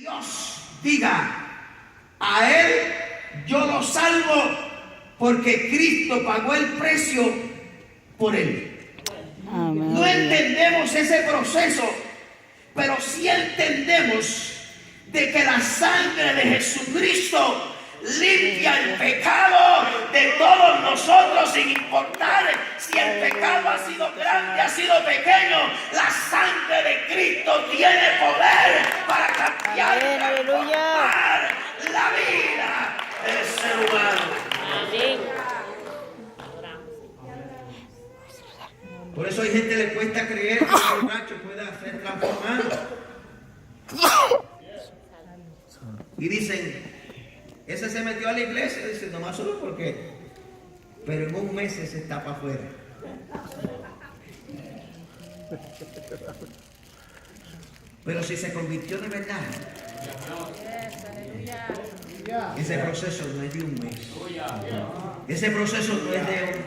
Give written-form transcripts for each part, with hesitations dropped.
Dios diga: a él yo lo salvo porque Cristo pagó el precio por él. Amén. No entendemos ese proceso, pero sí entendemos de que la sangre de Jesucristo limpia el pecado de todos nosotros, sin importar si el pecado ha sido grande, ha sido pequeño. La sangre de Cristo tiene poder para cambiar y transformar la vida del ser humano. Amén. Por eso hay gente que le cuesta creer que el borracho pueda ser transformado. Y dicen: ese se metió a la iglesia. Dice: nomás solo porque. Pero en un mes se está para afuera. Pero si se convirtió de verdad, ese proceso no es de un mes. Ese proceso no es de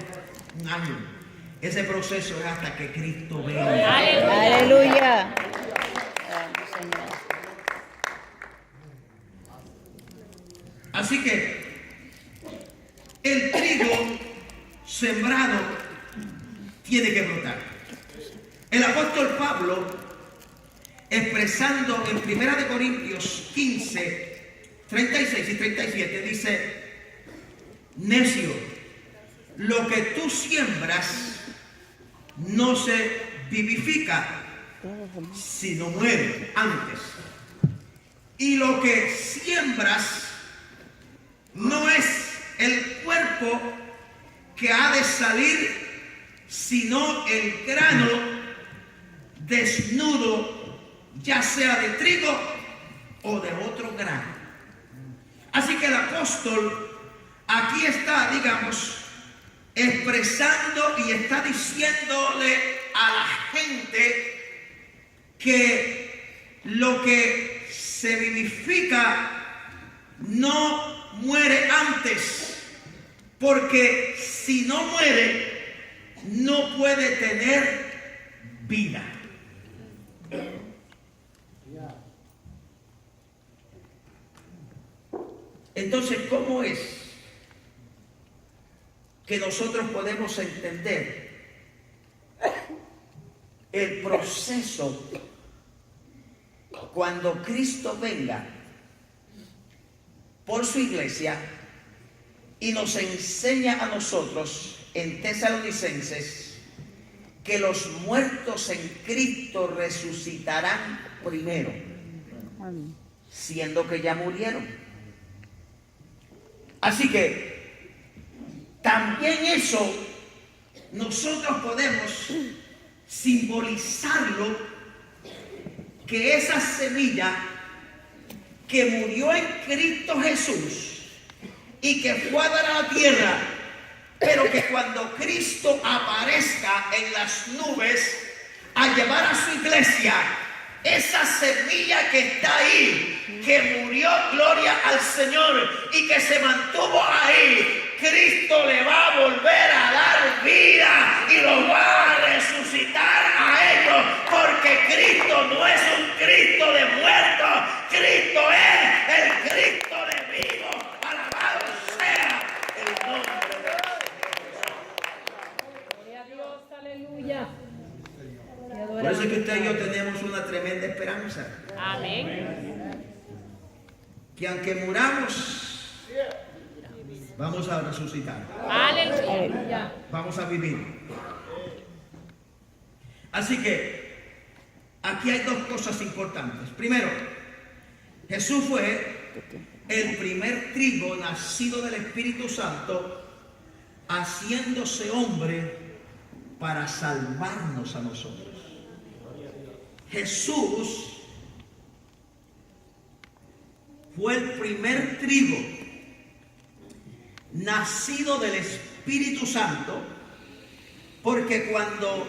un año. Ese proceso es hasta que Cristo venga. Aleluya. Así que el trigo sembrado tiene que brotar. El apóstol Pablo, expresando en 1 Corintios 15, 36 y 37, dice: necio, lo que tú siembras no se vivifica, sino muere antes. Y lo que siembras no es el cuerpo que ha de salir, sino el grano desnudo, ya sea de trigo o de otro grano. Así que el apóstol aquí está, digamos, expresando y está diciéndole a la gente que lo que se vivifica no muere antes, porque si no muere, no puede tener vida. Entonces, ¿cómo es que nosotros podemos entender el proceso cuando Cristo venga por su iglesia y nos enseña a nosotros en Tesalonicenses que los muertos en Cristo resucitarán primero, siendo que ya murieron? Así que también eso nosotros podemos simbolizarlo, que esa semilla que murió en Cristo Jesús y que fue a dar a la tierra, pero que cuando Cristo aparezca en las nubes a llevar a su iglesia, esa semilla que está ahí, que murió, gloria al Señor, y que se mantuvo ahí, Cristo le va a volver a dar vida y lo va a resucitar a ellos, porque Cristo no es un Cristo de muertos, Cristo es el Cristo de vivo. Alabado sea el nombre de Dios. Gloria a Dios, aleluya. Por eso es que usted y yo tenemos una tremenda esperanza. Amén. Que aunque muramos, vamos a resucitar. Aleluya. Vamos a vivir. Así que aquí hay dos cosas importantes. Primero, Jesús fue el primer trigo nacido del Espíritu Santo, haciéndose hombre para salvarnos a nosotros. Jesús fue el primer trigo nacido del Espíritu Santo, porque cuando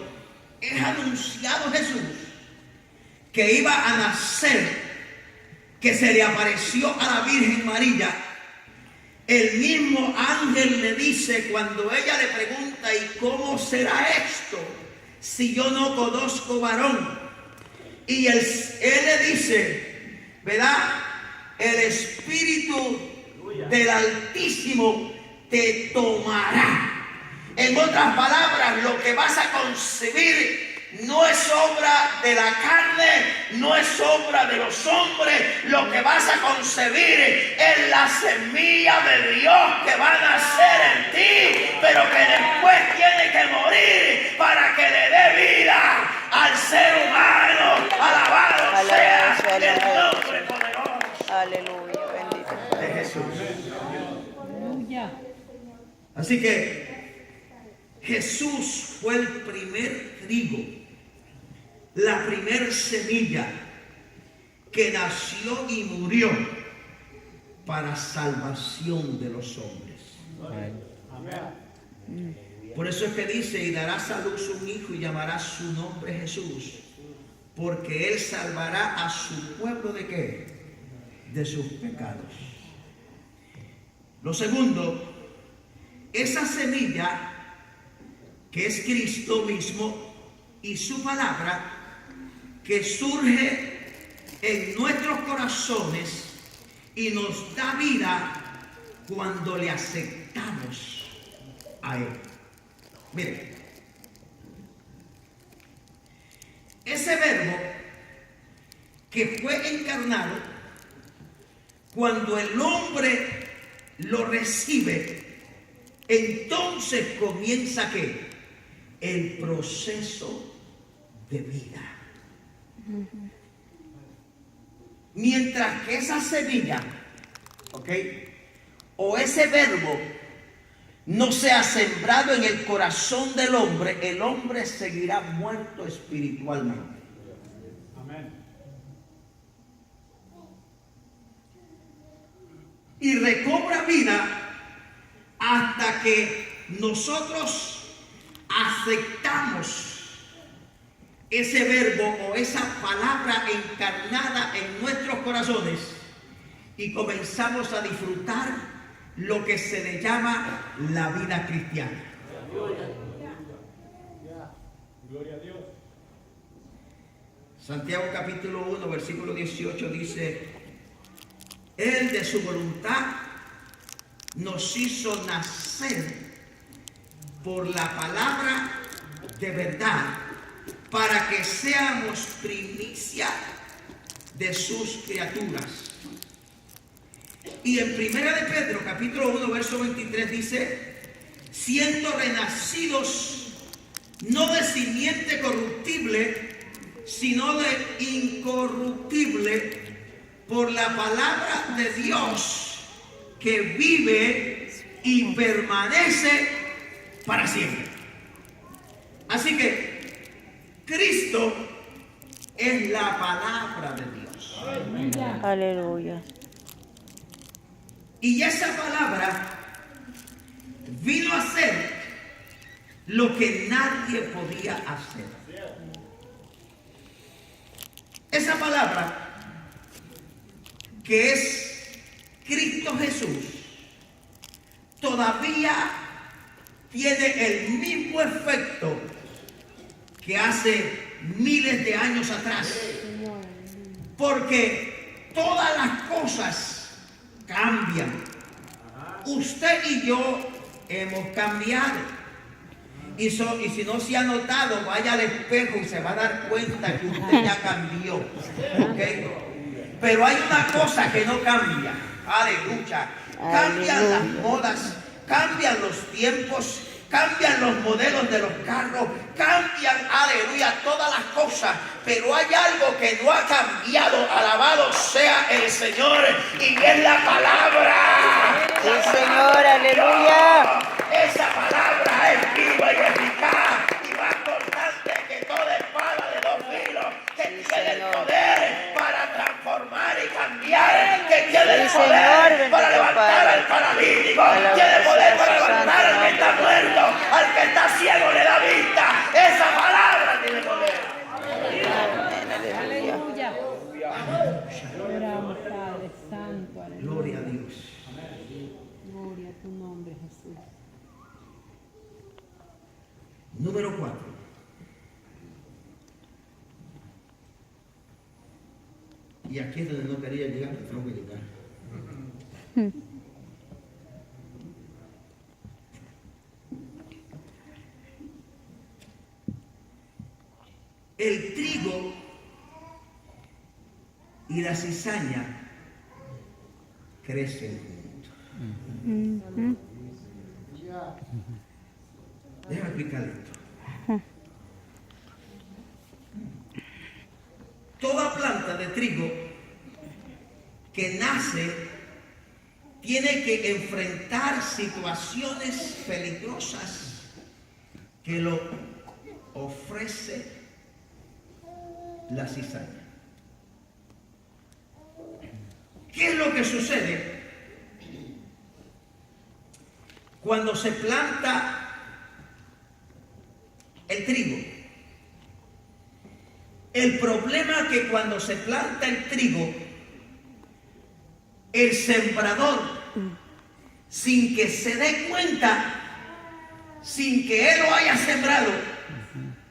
es anunciado Jesús que iba a nacer, que se le apareció a la Virgen María, el mismo ángel le dice, cuando ella le pregunta: ¿y cómo será esto si yo no conozco varón? Y él le dice ¿verdad? El Espíritu del Altísimo te tomará. En otras palabras, lo que vas a concebir no es obra de la carne, no es obra de los hombres. Lo que vas a concebir es la semilla de Dios que va a nacer en ti, pero que después tiene que morir para que le dé vida al ser humano. Alabado sea el nombre poderoso. Aleluya, bendito. De Jesús. Aleluya. Así que Jesús fue el primer trigo, la primer semilla que nació y murió para salvación de los hombres. Por eso es que dice: y darás a luz un hijo y llamarás su nombre Jesús, porque él salvará a su pueblo ¿de qué? De sus pecados. Lo segundo, esa semilla que es Cristo mismo y su palabra, que surge en nuestros corazones y nos da vida cuando le aceptamos a Él. Miren, ese verbo que fue encarnado, cuando el hombre lo recibe, entonces comienza ¿qué? El proceso de vida. Mientras que esa semilla, ¿ok? O ese verbo no sea sembrado en el corazón del hombre, el hombre seguirá muerto espiritualmente. Amén. Y recobra vida hasta que nosotros aceptamos ese verbo o esa palabra encarnada en nuestros corazones y comenzamos a disfrutar lo que se le llama la vida cristiana. Gloria a Dios. Santiago capítulo 1 versículo 18 dice: Él de su voluntad nos hizo nacer por la palabra de verdad, para que seamos primicia de sus criaturas. Y en Primera de Pedro, capítulo 1, verso 23 dice: siendo renacidos no de simiente corruptible, sino de incorruptible, por la palabra de Dios, que vive y permanece para siempre. Así que Cristo es la palabra de Dios. Aleluya. Y esa palabra vino a hacer lo que nadie podía hacer. Esa palabra, que es Cristo Jesús, todavía tiene el mismo efecto que hace miles de años atrás, porque todas las cosas cambian. Usted y yo hemos cambiado. Y si no se ha notado, vaya al espejo y se va a dar cuenta que usted ya cambió. ¿Okay? Pero hay una cosa que no cambia. Aleluya. Cambian las modas, cambian los tiempos, cambian los modelos de los carros, cambian, aleluya, todas las cosas. Pero hay algo que no ha cambiado. Alabado sea el Señor. Y es la palabra. Sí, Señor, aleluya. Esa palabra es viva y eficaz y más cortante que toda espada de 2 filos, que tiene el poder para transformar y cambiar, que tiene el poder para levantar al paralítico, tiene poder para levantar al que está muerto, al que está ciego le da vista. Esa palabra tiene poder. Aleluya. Oramos, Padre Santo. Aleluya. Gloria a Dios. Gloria a tu nombre, Jesús. Número 4. Y aquí es donde no quería llegar, pero tengo que llegar. El trigo y la cizaña crecen juntos. Déjame explicar esto. Toda planta de trigo que nace tiene que enfrentar situaciones peligrosas que lo ofrece la cizaña. ¿Qué es lo que sucede cuando se planta el trigo? El problema es que cuando se planta el trigo, el sembrador, sin que se dé cuenta, sin que él lo haya sembrado,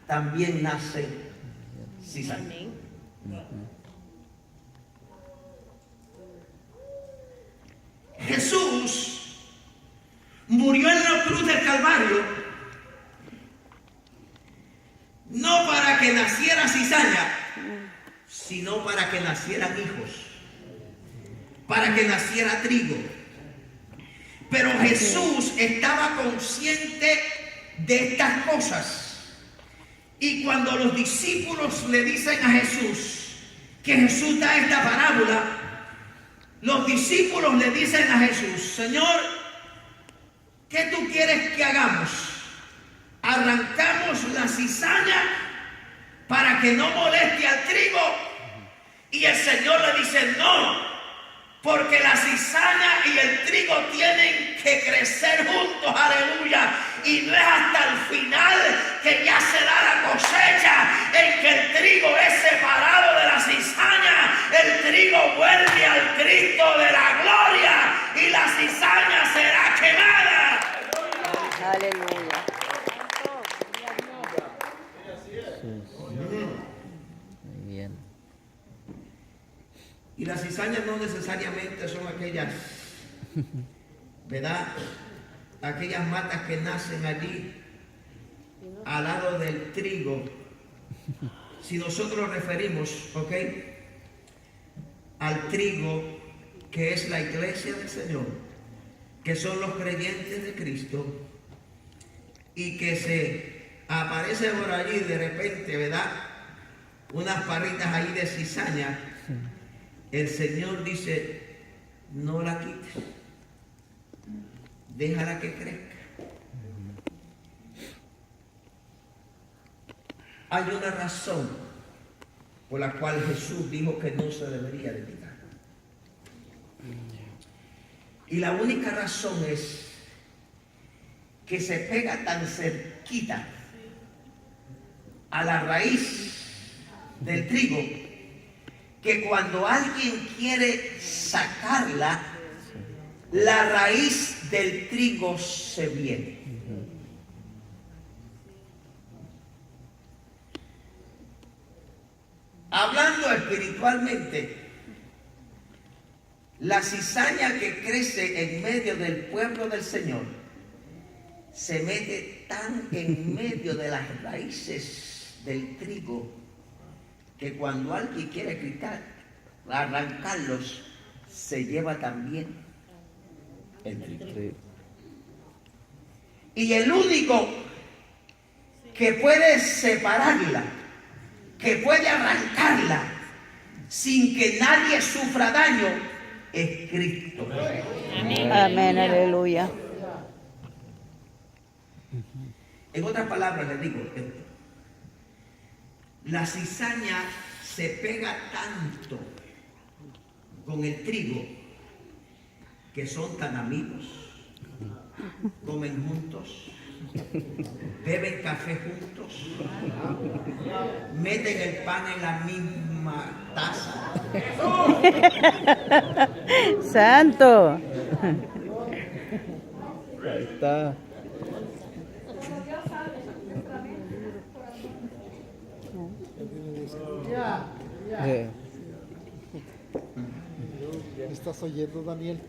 también nace cizaña. Jesús murió en la cruz del Calvario no para que naciera cizaña, sino para que nacieran hijos, para que naciera trigo. Pero Jesús estaba consciente de estas cosas. Y cuando los discípulos le dicen a Jesús que Jesús da esta parábola, los discípulos le dicen a Jesús: Señor, ¿qué tú quieres que hagamos? ¿Arrancamos la cizaña para que no moleste al trigo? Y el Señor le dice: no, porque la cizaña y el trigo tienen que crecer juntos, aleluya. Y no es hasta el final que ya se da la cosecha en que el trigo es separado de la cizaña. El trigo vuelve al Cristo de la gloria y la cizaña será quemada. Aleluya. Muy bien. Y las cizañas no necesariamente son aquellas, ¿verdad? Aquellas matas que nacen allí al lado del trigo. Si nosotros referimos, ¿ok?, al trigo que es la iglesia del Señor, que son los creyentes de Cristo, y que se aparece por allí de repente, ¿verdad?, unas parritas ahí de cizaña. El Señor dice: no la quites, déjala que crezca. Hay una razón por la cual Jesús dijo que no se debería de quitar. Y la única razón es que se pega tan cerquita a la raíz del trigo que cuando alguien quiere sacarla, la raíz del trigo se viene. Hablando espiritualmente, la cizaña que crece en medio del pueblo del Señor se mete tan en medio de las raíces del trigo que cuando alguien quiere quitar, arrancarlos, se lleva también el trigo. Y el único que puede separarla, que puede arrancarla sin que nadie sufra daño, es Cristo. Amén, aleluya. En otras palabras les digo esto: la cizaña se pega tanto con el trigo que son tan amigos, comen juntos, beben café juntos, meten el pan en la misma taza. Santo. Ahí está. Sí. ¿Me estás oyendo, Daniel?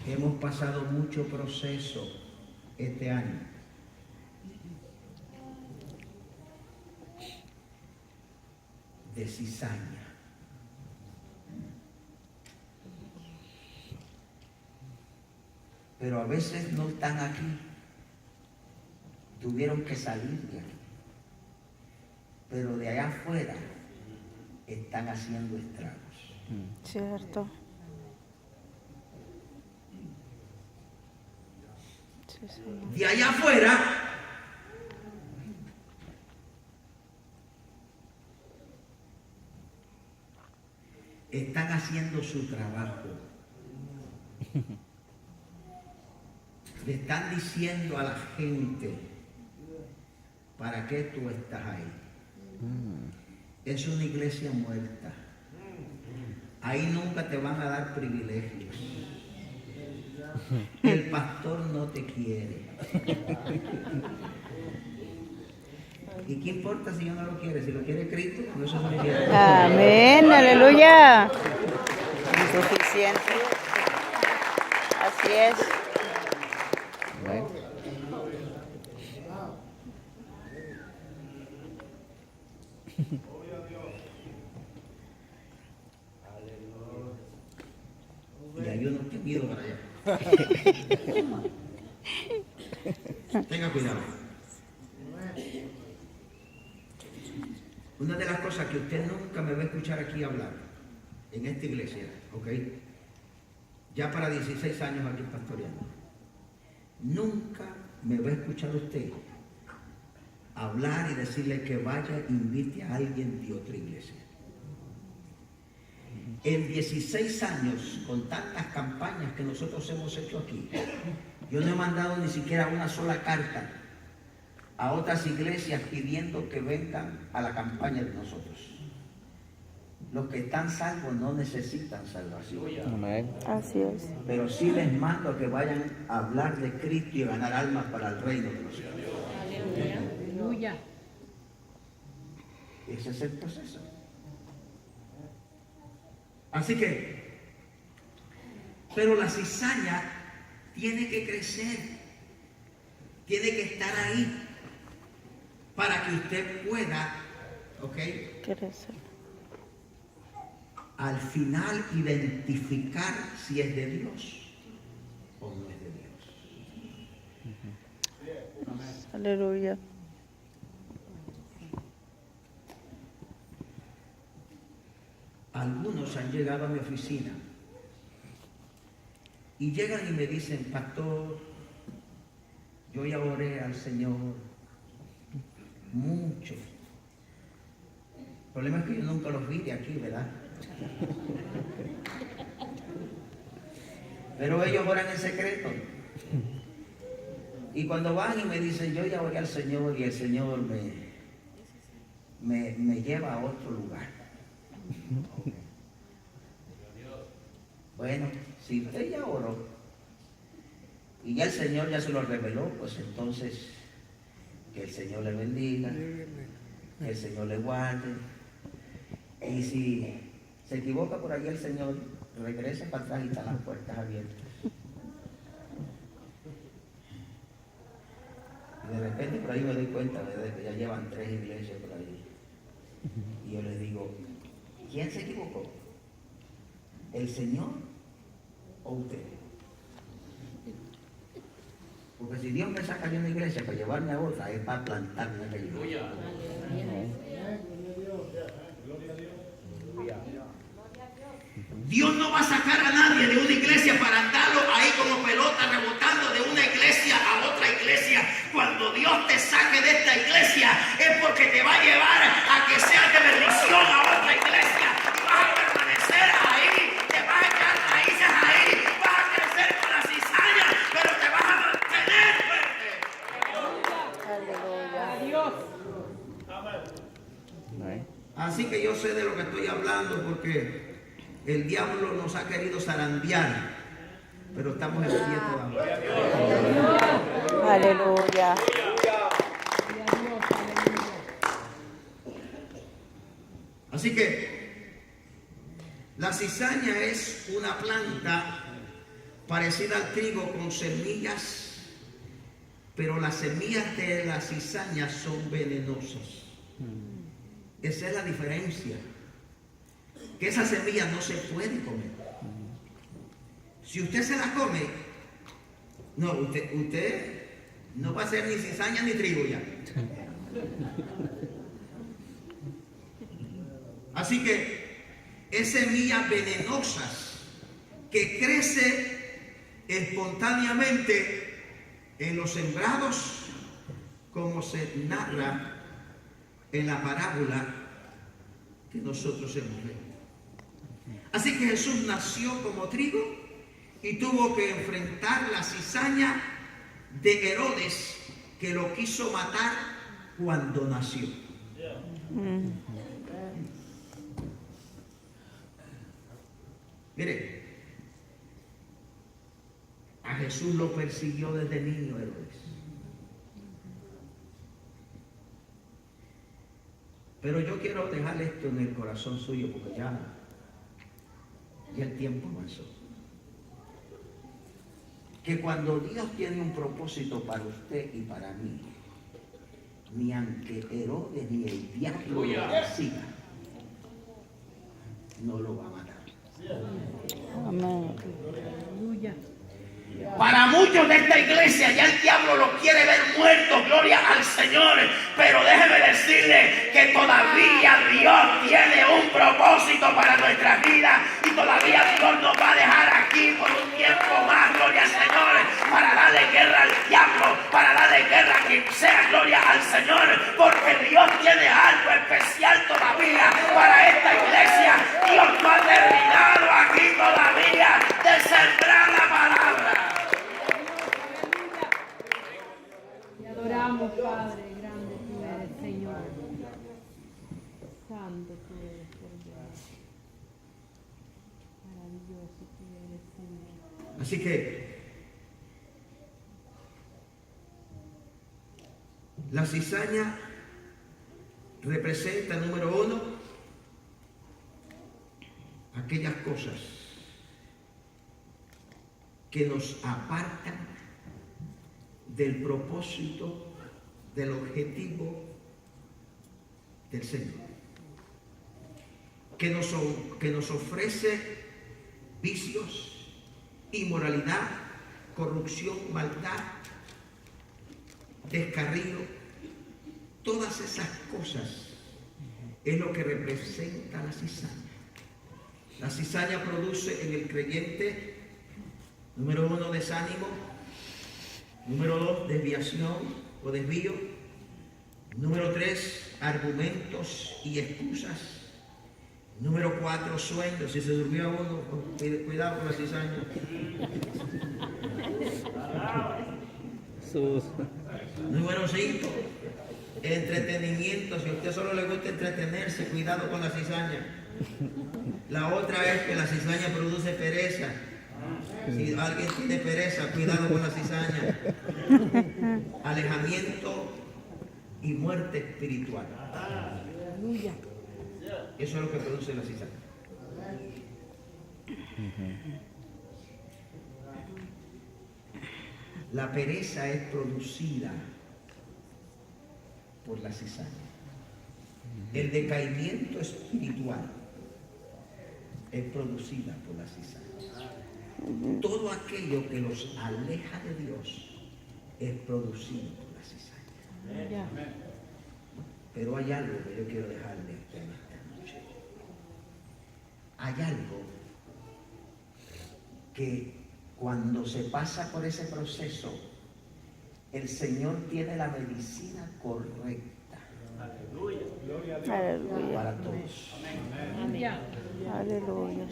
Hemos pasado mucho proceso este año. De cizaña. Pero a veces no están aquí. Tuvieron que salir de aquí. Pero de allá afuera están haciendo estragos. Cierto. Sí, Señor. De allá afuera están haciendo su trabajo. Le están diciendo a la gente, ¿para qué tú estás ahí? Es una iglesia muerta. Ahí nunca te van a dar privilegios. El pastor no te quiere. ¿Y qué importa si yo no lo quiere? Si lo quiere Cristo, no es suficiente. Amén, aleluya. Suficiente. Así es. Bueno. Y hay unos que han ido para allá. Tenga cuidado. Una de las cosas que usted nunca me va a escuchar aquí hablar en esta iglesia, ¿ok? Ya para 16 años aquí pastoreando. Nunca me va a escuchar usted hablar y decirle que vaya e invite a alguien de otra iglesia. En 16 años, con tantas campañas que nosotros hemos hecho aquí, yo no he mandado ni siquiera una sola carta a otras iglesias pidiendo que vengan a la campaña de nosotros. Los que están salvos no necesitan salvación. Amén. Así es. Pero sí les mando a que vayan a hablar de Cristo y a ganar almas para el reino de los cielos. Aleluya. Ese es el proceso. Así que, pero la cizaña tiene que crecer, tiene que estar ahí para que usted pueda, ¿ok? Crecer. Al final identificar si es de Dios o no es de Dios. Aleluya. Algunos han llegado a mi oficina y llegan y me dicen, pastor, yo ya oré al Señor mucho. El problema es que yo nunca los vi de aquí, ¿verdad? Pero ellos oran en secreto. Y cuando van y me dicen, yo ya oré al Señor y el Señor me lleva a otro lugar. Bueno, si usted ya oró y ya el Señor ya se lo reveló, pues entonces que el Señor le bendiga, que el Señor le guarde. Y si se equivoca por allí el Señor, regrese para atrás y están las puertas abiertas. Y de repente por ahí me doy cuenta, ¿verdad?, que ya llevan 3 iglesias por ahí. Y yo les digo, ¿quién se equivocó? ¿El Señor o usted? Porque si Dios me saca de una iglesia para llevarme a otra, es para plantarme en la iglesia. Dios no va a sacar a nadie de una iglesia para andarlo ahí como pelota rebotando de una iglesia a otra iglesia. Cuando Dios te saque de esta iglesia es porque te va a llevar a que seas de bendición a otra iglesia. Y vas a permanecer ahí, te vas a echar raíces ahí, vas a crecer con la cizaña, pero te vas a mantener fuerte. Aleluya. Dios. Así que yo sé de lo que estoy hablando porque el diablo nos ha querido zarandear, pero estamos en pie todavía. Aleluya. Así que la cizaña es una planta parecida al trigo con semillas, pero las semillas de la cizaña son venenosas. Esa es la diferencia. Que esa semilla no se puede comer. Si usted se la come, no, usted no va a ser ni cizaña ni trigo ya. Así que es semillas venenosas que crecen espontáneamente en los sembrados, como se narra en la parábola que nosotros hemos leído. Así que Jesús nació como trigo y tuvo que enfrentar la cizaña de Herodes, que lo quiso matar cuando nació. Mire, a Jesús lo persiguió desde niño Herodes. Pero yo quiero dejar esto en el corazón suyo porque ya el tiempo avanzó. Que cuando Dios tiene un propósito para usted y para mí, ni aunque Herodes ni el diablo lo persiga, no lo va a matar. Amén. Aleluya. Para muchos de esta iglesia ya el diablo lo quiere ver muerto, gloria al Señor. Pero déjeme decirle que todavía Dios tiene un propósito para nuestra vida y todavía Dios nos va a dejar aquí por un tiempo más, gloria al Señor, para darle guerra al diablo, para darle guerra a quien sea, gloria al Señor, porque Dios tiene algo especial todavía para esta iglesia. Dios no ha terminado aquí todavía de sembrar la palabra. Adoramos, Padre, grande tú eres, Señor. Santo tú eres, Señor. Maravilloso tú eres, Señor. Así que la cizaña representa, número uno, aquellas cosas que nos apartan del propósito, del objetivo del Señor, que nos ofrece vicios, inmoralidad, corrupción, maldad, descarrío. Todas esas cosas es lo que representa la cizaña. La cizaña produce en el creyente, número uno, desánimo. Número 2, desviación o desvío. Número 3, argumentos y excusas. Número 4, sueño. Si se durmió uno, cuidado con la cizaña. Número 5, entretenimiento. Si a usted solo le gusta entretenerse, cuidado con la cizaña. La otra es que la cizaña produce pereza. Si alguien tiene pereza, cuidado con la cizaña. Alejamiento y muerte espiritual. Aleluya. Eso es lo que produce la cizaña. La pereza es producida por la cizaña. El decaimiento espiritual es producida por la cizaña. Todo aquello que los aleja de Dios es producido por la cizaña. Pero hay algo que yo quiero dejarle en esta noche. Hay algo que cuando se pasa por ese proceso, el Señor tiene la medicina correcta. Aleluya. Para todos. Aleluya. Aleluya.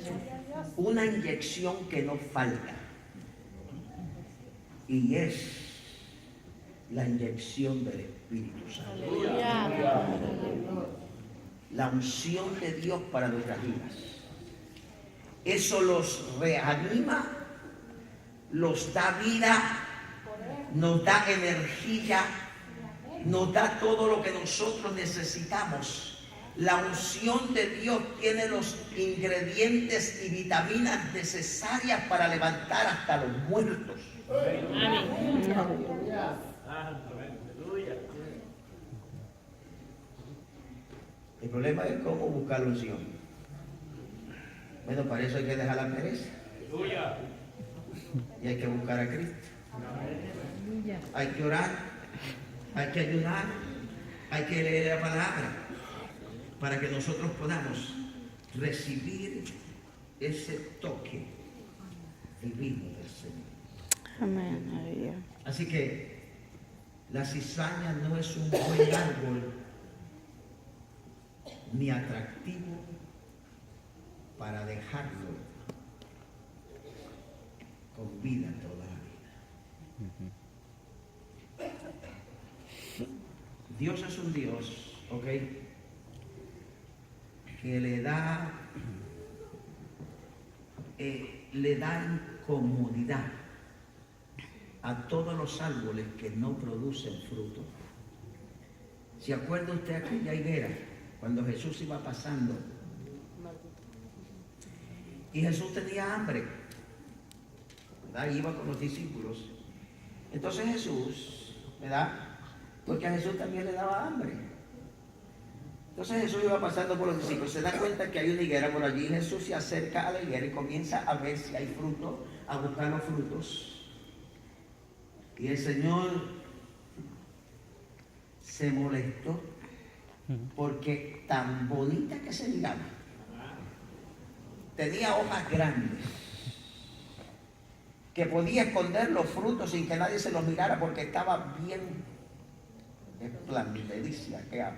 Una inyección que no falta. Y es la inyección del Espíritu Santo. La unción de Dios para nuestras vidas. Eso los reanima, nos da vida, nos da energía, nos da todo lo que nosotros necesitamos. La unción de Dios tiene los ingredientes y vitaminas necesarias para levantar hasta los muertos. El problema es cómo buscar la unción. Bueno, para eso hay que dejar la pereza. Y hay que buscar a Cristo. Hay que orar, hay que ayunar, hay que leer la palabra para que nosotros podamos recibir ese toque divino del Señor. Amén. Aleluya. Así que la cizaña no es un buen árbol ni atractivo para dejarlo con vida toda la vida. Dios es un Dios, ¿ok?, que le da incomodidad a todos los árboles que no producen fruto. ¿Se acuerda usted aquella higuera cuando Jesús iba pasando? Y Jesús tenía hambre, ¿verdad? Iba con los discípulos. Entonces Jesús, ¿verdad? Porque a Jesús también le daba hambre. Entonces Jesús iba pasando por los discípulos, se da cuenta que hay una higuera por allí. Jesús se acerca a la higuera y comienza a ver si hay fruto, a buscar los frutos. Y el Señor se molestó porque tan bonita que se miraba, tenía hojas grandes, que podía esconder los frutos sin que nadie se los mirara porque estaba bien esplandidísima, aquella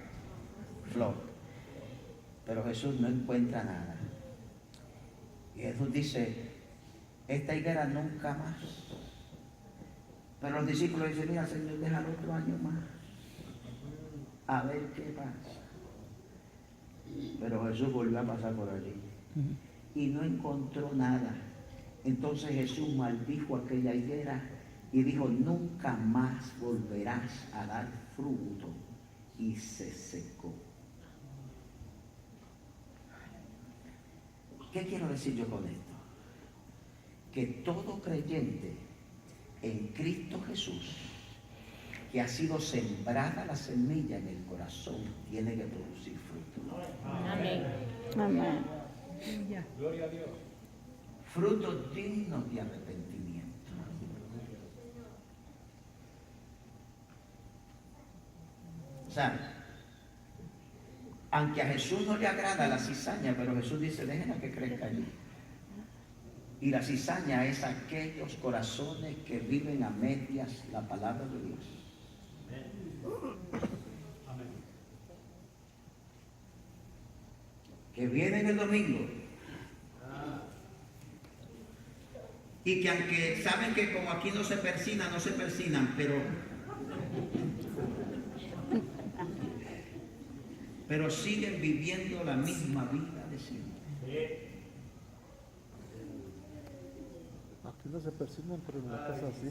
flor. Pero Jesús no encuentra nada. Y Jesús dice, esta higuera nunca más. Pero los discípulos dicen, mira, Señor, déjalo otro año más, a ver qué pasa. Pero Jesús volvió a pasar por allí y no encontró nada. Entonces Jesús maldijo aquella higuera y dijo, nunca más volverás a dar fruto. Y se secó. ¿Qué quiero decir yo con esto? Que todo creyente en Cristo Jesús, que ha sido sembrada la semilla en el corazón, tiene que producir fruto. Amén. Amén. Gloria a Dios. Frutos dignos de arrepentimiento. O sea, aunque a Jesús no le agrada la cizaña, pero Jesús dice, déjenla que crezca allí. Y la cizaña es aquellos corazones que viven a medias la palabra de Dios. Amén. Que vienen el domingo y que aunque saben que como aquí no se persinan, no se persinan, pero siguen viviendo la misma vida de siempre. Aquí no se persiguen, pero en la casa sí.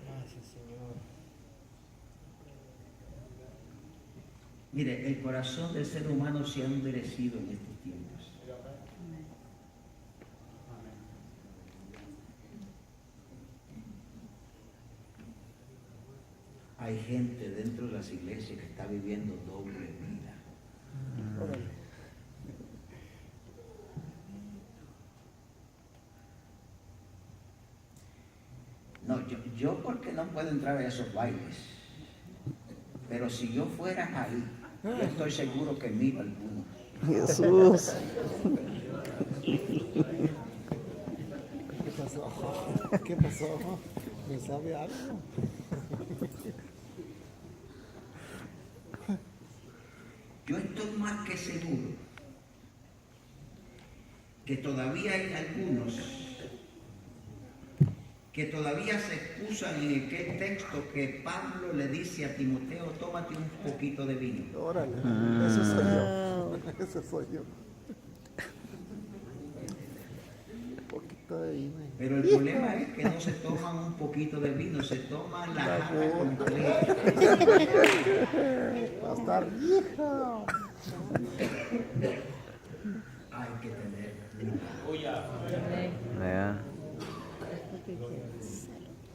Gracias, Señor. Mire, el corazón del ser humano se ha endurecido en estos tiempos. Hay gente dentro de las iglesias que está viviendo doble vida. No, yo porque no puedo entrar a esos bailes. Pero si yo fuera ahí, yo estoy seguro que miro algunos. Jesús. ¿Qué pasó? ¿Qué pasó? ¿Me sabe algo? Yo estoy más que seguro que todavía hay algunos que todavía se excusan en aquel texto que Pablo le dice a Timoteo, tómate un poquito de vino. Órale, ese soy yo. Ese soy yo. Un poquito de vino. Pero el problema es que no se toman un poquito de vino, se toman la jarra completa. Va a estar vieja. Hay que tener cuidado. Yeah.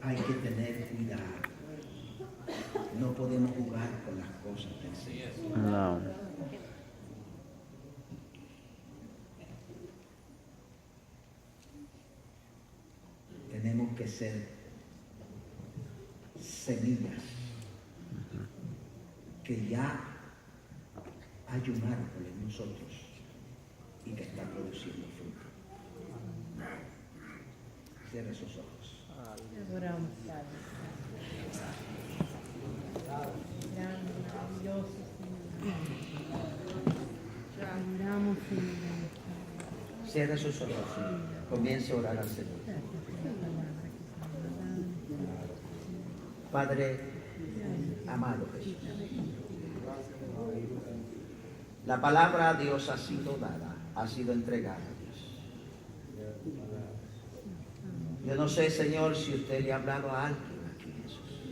Hay que tener cuidado. No podemos jugar con las cosas del Señor. No. Tenemos que ser semillas que ya hay un árbol en nosotros y que está produciendo fruto. Cierre esos ojos. Adoramos, Padre. Grande, maravilloso, Señor. Adoramos, Señor. Cierre sus ojos. Comience a orar al Señor. Padre amado Jesús, la palabra a Dios ha sido dada, ha sido entregada a Dios. Yo no sé, Señor, si usted le ha hablado a alguien aquí, Jesús.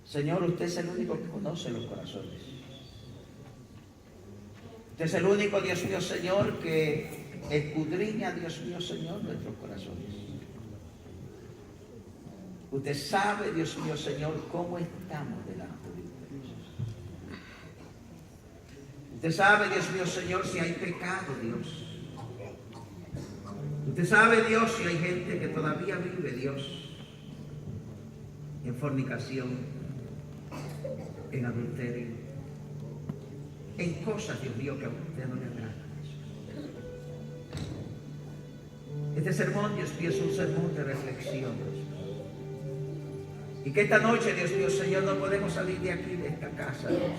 Señor, usted es el único que conoce los corazones. Usted es el único, Dios mío, Señor, que escudriña, Dios mío, Señor, nuestros corazones. Usted sabe, Dios mío, Señor, cómo estamos delante de usted. Usted sabe, Dios mío, Señor, si hay pecado, Dios. Usted sabe, Dios, si hay gente que todavía vive, Dios, en fornicación, en adulterio, en cosas, Dios mío, que a usted no le agradan. Este sermón, Dios mío, es un sermón de reflexión, Dios. Y que esta noche, Dios mío, Señor, no podemos salir de aquí, de esta casa, Dios,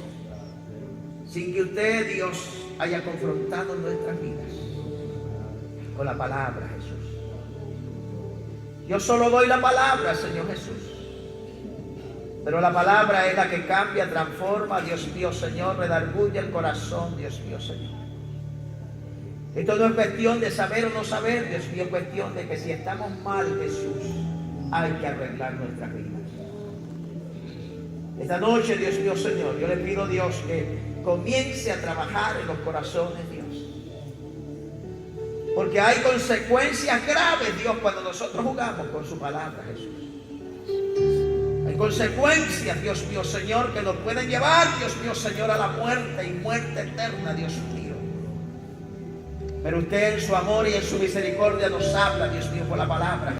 sin que usted, Dios, haya confrontado nuestras vidas con la palabra, Jesús. Yo solo doy la palabra, Señor Jesús. Pero la palabra es la que cambia, transforma, Dios mío, Señor, redarguye el corazón, Dios mío, Señor. Esto no es cuestión de saber o no saber, Dios mío, es cuestión de que si estamos mal, Jesús, hay que arreglar nuestras vidas. Esta noche, Dios mío, Señor, yo le pido, Dios, que comience a trabajar en los corazones, Dios. Porque hay consecuencias graves, Dios, cuando nosotros jugamos con su palabra, Jesús. Hay consecuencias, Dios mío, Señor, que nos pueden llevar, Dios mío, Señor, a la muerte y muerte eterna, Dios mío. Pero usted en su amor y en su misericordia nos habla, Dios mío, por la palabra.